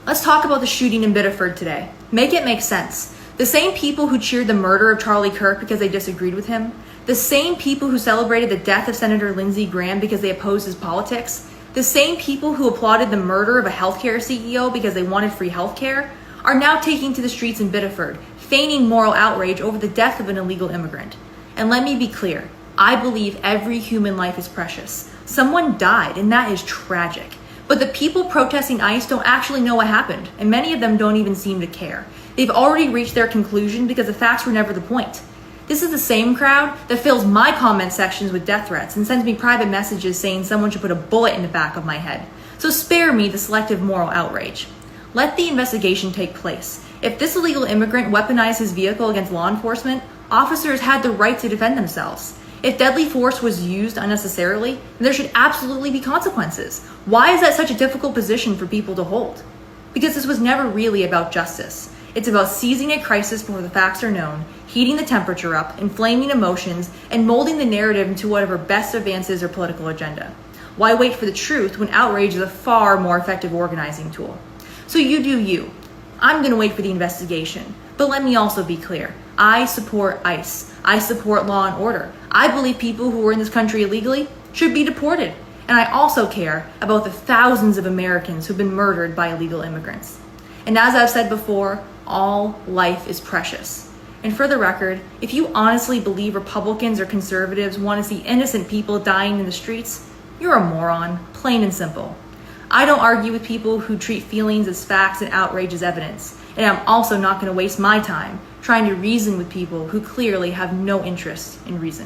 Let's talk about the shooting in Biddeford today. Make it make sense. The same people who cheered the murder of Charlie Kirk because they disagreed with him, the same people who celebrated the death of Senator Lindsey Graham because they opposed his politics, the same people who applauded the murder of a healthcare CEO because they wanted free healthcare, are now taking to the streets in Biddeford, feigning moral outrage over the death of an illegal immigrant. And let me be clear, I believe every human life is precious. Someone died, and that is tragic. But the people protesting ICE don't actually know what happened, and many of them don't even seem to care. They've already reached their conclusion because the facts were never the point. This is the same crowd that fills my comment sections with death threats and sends me private messages saying someone should put a bullet in the back of my head. So spare me the selective moral outrage. Let the investigation take place. If this illegal immigrant weaponized his vehicle against law enforcement, officers had the right to defend themselves. If deadly force was used unnecessarily, then there should absolutely be consequences. Why is that such a difficult position for people to hold? Because this was never really about justice. It's about seizing a crisis before the facts are known, heating the temperature up, inflaming emotions, and molding the narrative into whatever best advances their political agenda. Why wait for the truth when outrage is a far more effective organizing tool? So you do you. I'm going to wait for the investigation. But let me also be clear. I support ICE. I support law and order. I believe people who are in this country illegally should be deported. And I also care about the thousands of Americans who've been murdered by illegal immigrants. And as I've said before, all life is precious. And for the record, if you honestly believe Republicans or conservatives want to see innocent people dying in the streets, you're a moron, plain and simple. I don't argue with people who treat feelings as facts and outrage as evidence. And I'm also not going to waste my time trying to reason with people who clearly have no interest in reason.